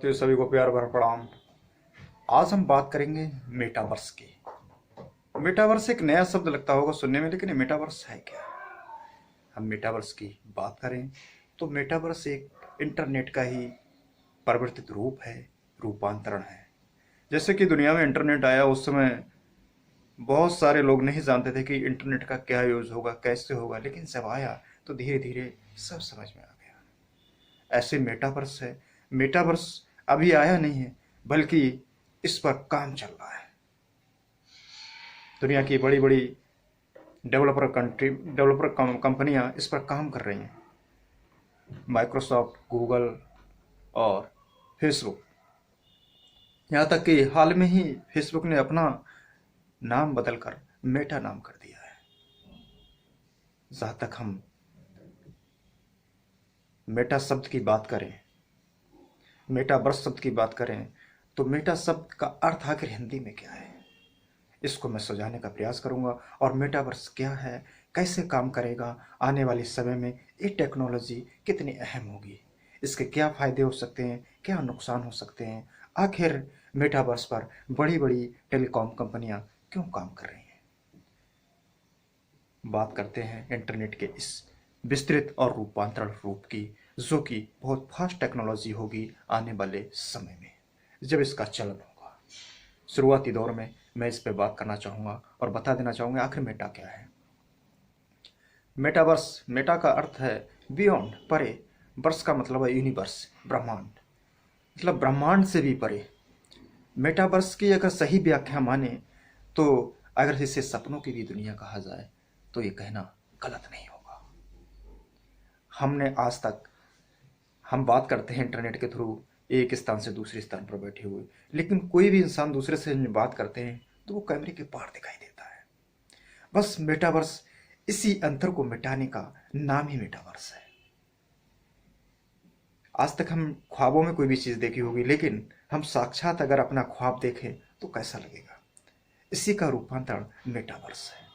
नमस्ते, सभी को प्यार भरा प्रणाम। आज हम बात करेंगे मेटावर्स की। मेटावर्स एक नया शब्द लगता होगा सुनने में, लेकिन ये मेटावर्स है क्या? हम मेटावर्स की बात करें तो मेटावर्स एक इंटरनेट का ही परिवर्तित रूप है, रूपांतरण है। जैसे कि दुनिया में इंटरनेट आया उस समय बहुत सारे लोग नहीं जानते थे कि इंटरनेट का क्या यूज होगा, कैसे होगा, लेकिन जब आया तो धीरे धीरे सब समझ में आ गया। ऐसे मेटावर्स है। मेटावर्स अभी आया नहीं है, बल्कि इस पर काम चल रहा है। दुनिया की बड़ी बड़ी डेवलपर कंपनियां इस पर काम कर रही हैं। माइक्रोसॉफ्ट, गूगल और फेसबुक। यहाँ तक कि हाल में ही फेसबुक ने अपना नाम बदलकर मेटा नाम कर दिया है। जहाँ तक हम मेटा शब्द की बात करें, मेटावर्स शब्द की बात करें, तो मेटा शब्द का अर्थ आखिर हिंदी में क्या है, इसको मैं सुझाने का प्रयास करूंगा। और मेटावर्स क्या है, कैसे काम करेगा, आने वाले समय में ये टेक्नोलॉजी कितनी अहम होगी, इसके क्या फायदे हो सकते हैं, क्या नुकसान हो सकते हैं, आखिर मेटावर्स पर बड़ी बड़ी टेलीकॉम कंपनियां क्यों काम कर रही हैं। बात करते हैं इंटरनेट के इस विस्तृत और रूपांतरण रूप की, जो कि बहुत फास्ट टेक्नोलॉजी होगी आने वाले समय में, जब इसका चलन होगा। शुरुआती दौर में मैं इस पे बात करना चाहूँगा और बता देना चाहूँगा आखिर मेटा क्या है। मेटावर्स, मेटा का अर्थ है बियॉन्ड, परे। वर्स का मतलब है यूनिवर्स, ब्रह्मांड, मतलब ब्रह्मांड से भी परे। मेटावर्स की अगर सही व्याख्या माने तो अगर इसे सपनों की भी दुनिया कहा जाए तो ये कहना गलत नहीं होगा। हमने आज तक, हम बात करते हैं इंटरनेट के थ्रू एक स्थान से दूसरे स्थान पर बैठे हुए, लेकिन कोई भी इंसान दूसरे से बात करते हैं तो वो कैमरे के पार दिखाई देता है। बस मेटावर्स इसी अंतर को मिटाने का नाम ही मेटावर्स है। आज तक हम ख्वाबों में कोई भी चीज देखी होगी, लेकिन हम साक्षात अगर अपना ख्वाब देखें तो कैसा लगेगा, इसी का रूपांतरण मेटावर्स है।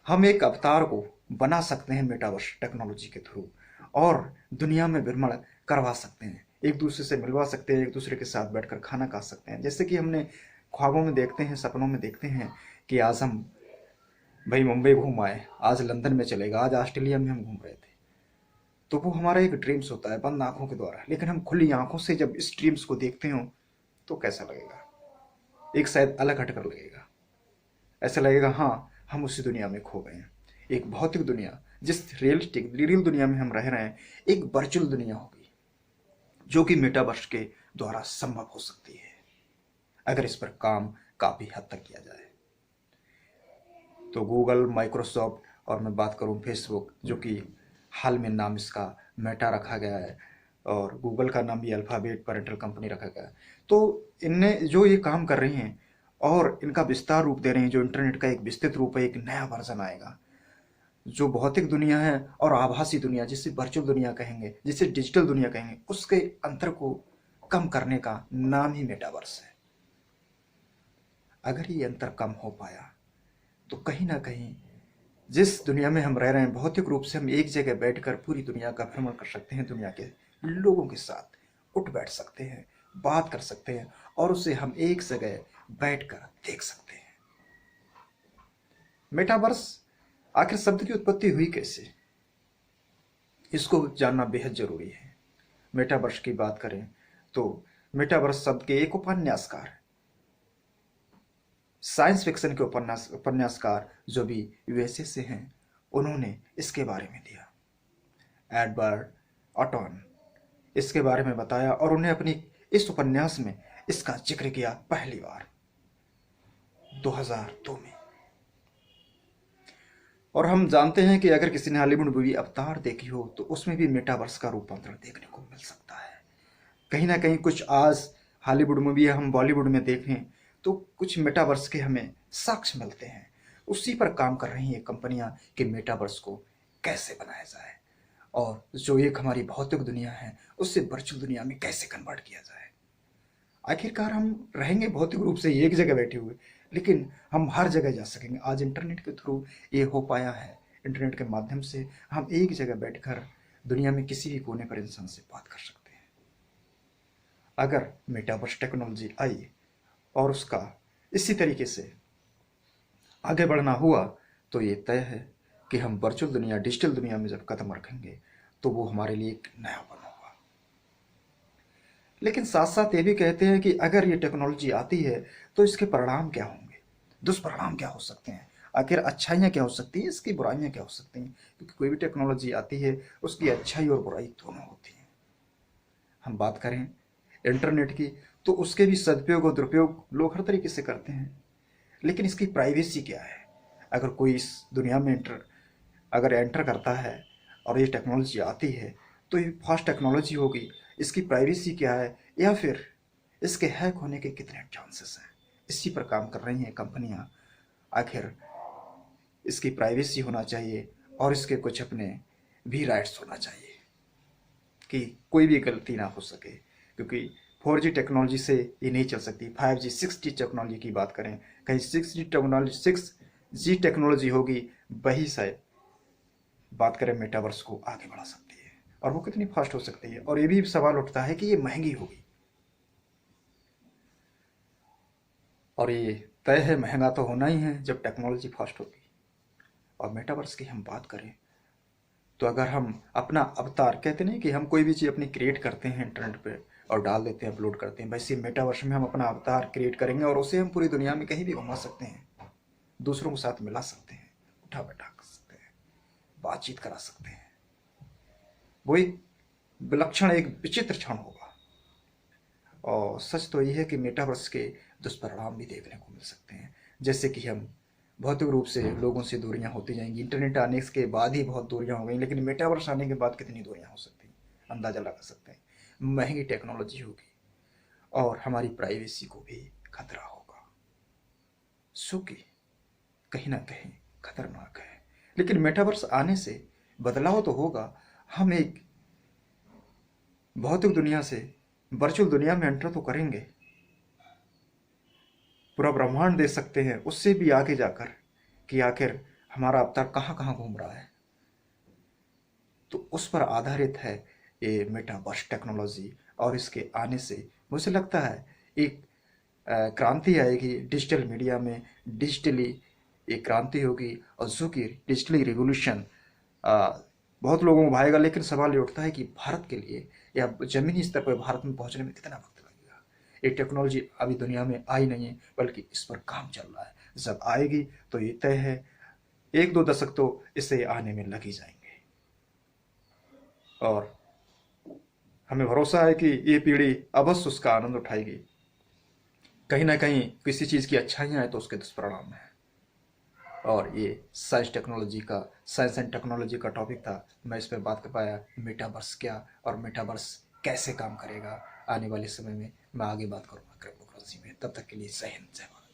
हम एक अवतार को बना सकते हैं मेटावर्स टेक्नोलॉजी के थ्रू, और दुनिया में भ्रमण करवा सकते हैं, एक दूसरे से मिलवा सकते हैं, एक दूसरे के साथ बैठकर खाना खा सकते हैं। जैसे कि हमने ख्वाबों में देखते हैं, सपनों में देखते हैं कि आज हम भाई मुंबई घूम आए, आज लंदन में चलेगा, आज ऑस्ट्रेलिया में हम घूम रहे थे। तो वो हमारा एक ड्रीम्स होता है बंद आंखों के द्वारा, लेकिन हम खुली आंखों से जब इस ड्रीम्स को देखते हो तो कैसा लगेगा, एक शायद अलग हटकर लगेगा। ऐसा लगेगा हाँ, हम उसी दुनिया में खो गए हैं। एक भौतिक दुनिया, जिस रियलिस्टिक रियल दुनिया में हम रह रहे हैं, एक वर्चुअल दुनिया होगी जो कि मेटावर्स के द्वारा संभव हो सकती है, अगर इस पर काम काफी हद तक किया जाए। तो गूगल, माइक्रोसॉफ्ट और मैं बात करूं फेसबुक, जो कि हाल में नाम इसका मेटा रखा गया है, और गूगल का नाम भी अल्फाबेट पेरेंटल कंपनी रखा गया है। तो इनने जो ये काम कर रही हैं और इनका विस्तार रूप दे रहे हैं, जो इंटरनेट का एक विस्तृत रूप है, एक नया वर्जन आएगा, जो भौतिक दुनिया है और आभासी दुनिया, जिसे वर्चुअल दुनिया कहेंगे, जिसे डिजिटल दुनिया कहेंगे, उसके अंतर को कम करने का नाम ही मेटावर्स है। अगर ये अंतर कम हो पाया तो कहीं ना कहीं जिस दुनिया में हम रह रहे हैं, भौतिक रूप से हम एक जगह बैठकर पूरी दुनिया का भ्रमण कर सकते हैं, दुनिया के लोगों के साथ उठ बैठ सकते हैं, बात कर सकते हैं, और उसे हम एक जगह बैठकर देख सकते हैं। मेटावर्स, आखिर शब्द की उत्पत्ति हुई कैसे, इसको जानना बेहद जरूरी है। मेटावर्स की बात करें तो मेटावर्स शब्द के एक उपन्यासकार, साइंस फिक्शन के उपन्यासकार जो भी यूएसए से हैं, उन्होंने इसके बारे में दिया। एडवर्ड ऑटन इसके बारे में बताया, और उन्हें अपनी इस उपन्यास में इसका जिक्र किया पहली बार 2002 में। और हम जानते हैं कि अगर किसी ने हॉलीवुड मूवी अवतार देखी हो तो उसमें भी मेटावर्स का रूपांतरण देखने को मिल सकता है। कहीं ना कहीं कुछ आज हॉलीवुड मूवी हम बॉलीवुड में देखें तो कुछ मेटावर्स के हमें साक्ष्य मिलते हैं। उसी पर काम कर रही हैं कंपनियां कि मेटावर्स को कैसे बनाया जाए, और जो एक हमारी भौतिक दुनिया है उससे वर्चुअल दुनिया में कैसे कन्वर्ट किया जाए। आखिरकार हम रहेंगे भौतिक रूप से एक जगह बैठे हुए, लेकिन हम हर जगह जा सकेंगे। आज इंटरनेट के थ्रू ये हो पाया है। इंटरनेट के माध्यम से हम एक जगह बैठकर दुनिया में किसी भी कोने पर इंसान से बात कर सकते हैं। अगर मेटावर्स टेक्नोलॉजी आई और उसका इसी तरीके से आगे बढ़ना हुआ तो ये तय है कि हम वर्चुअल दुनिया, डिजिटल दुनिया में जब कदम रखेंगे तो वो हमारे लिए एक नया बन होगा। लेकिन साथ साथ ये भी कहते हैं कि अगर ये टेक्नोलॉजी आती है तो इसके परिणाम क्या होंगे, दुष्परिणाम क्या हो सकते हैं, आखिर अच्छाइयाँ क्या हो सकती हैं, इसकी बुराइयाँ क्या हो सकती हैं, क्योंकि कोई भी टेक्नोलॉजी आती है उसकी अच्छाई और बुराई दोनों होती हैं। हम बात करें इंटरनेट की तो उसके भी सदुपयोग और दुरुपयोग लोग हर तरीके से करते हैं, लेकिन इसकी प्राइवेसी क्या है। अगर कोई इस दुनिया में अगर एंटर करता है और ये टेक्नोलॉजी आती है तो ये फास्ट टेक्नोलॉजी होगी, इसकी प्राइवेसी क्या है, या फिर इसके हैक होने के कितने चांसेस हैं, इसी पर काम कर रही हैं कंपनियां। आखिर इसकी प्राइवेसी होना चाहिए और इसके कुछ अपने भी राइट्स होना चाहिए कि कोई भी गलती ना हो सके, क्योंकि 4G टेक्नोलॉजी से ये नहीं चल सकती। 5G 6G टेक्नोलॉजी की बात करें, कहीं 6G टेक्नोलॉजी होगी, वही शायद बात करें मेटावर्स को आगे बढ़ा सकती है, और वो कितनी फास्ट हो सकती है। और ये भी सवाल उठता है कि ये महंगी होगी, और ये तय है महंगा तो होना ही है जब टेक्नोलॉजी फास्ट होगी। और मेटावर्स की हम बात करें तो अगर हम अपना अवतार, कहते नहीं कि हम कोई भी चीज़ अपनी क्रिएट करते हैं इंटरनेट पे और डाल देते हैं, अपलोड करते हैं, वैसे मेटावर्स में हम अपना अवतार क्रिएट करेंगे और उसे हम पूरी दुनिया में कहीं भी घुमा सकते हैं, दूसरों के साथ मिला सकते हैं, उठा बैठा कर सकते हैं, बातचीत करा सकते हैं। वो एक विलक्षण, एक विचित्र क्षण होगा। और सच तो ये है कि मेटावर्स के दुष्परिणाम भी देखने को मिल सकते हैं, जैसे कि हम भौतिक रूप से लोगों से दूरियां होती जाएंगी। इंटरनेट आने के बाद ही बहुत दूरियां हो गई, लेकिन मेटावर्स आने के बाद कितनी दूरियां हो सकती हैं अंदाज़ा लगा सकते हैं। महंगी टेक्नोलॉजी होगी और हमारी प्राइवेसी को भी खतरा होगा, सो कि कहीं ना कहीं खतरनाक है। लेकिन मेटावर्स आने से बदलाव तो होगा। हम एक भौतिक दुनिया से वर्चुअल दुनिया में एंटर तो करेंगे, पूरा ब्रह्मांड देख सकते हैं, उससे भी आगे जाकर कि आखिर हमारा अवतार कहाँ कहाँ घूम रहा है। तो उस पर आधारित है ये मेटावर्स टेक्नोलॉजी, और इसके आने से मुझे लगता है एक क्रांति आएगी डिजिटल मीडिया में, डिजिटली एक क्रांति होगी, और जो कि डिजिटली रिवोल्यूशन बहुत लोगों को भाएगा। लेकिन सवाल ये उठता है कि भारत के लिए या ज़मीनी स्तर पर भारत में पहुंचने में कितना वक्त लगेगा। ये टेक्नोलॉजी अभी दुनिया में आई नहीं है, बल्कि इस पर काम चल रहा है। जब आएगी तो ये तय है 1-2 दशक तो इसे आने में लग ही जाएंगे, और हमें भरोसा है कि ये पीढ़ी अवश्य उसका आनंद उठाएगी। कहीं ना कहीं किसी चीज़ की अच्छाइयाँ हैं तो उसके दुष्परिणाम हैं। और ये साइंस एंड टेक्नोलॉजी का टॉपिक था, मैं इस पर बात कर पाया। मेटावर्स क्या और मेटावर्स कैसे काम करेगा आने वाले समय में, मैं आगे बात करूँगा क्रिप्टोकरेंसी में। तब तक के लिए जय हिंद, जय भारत।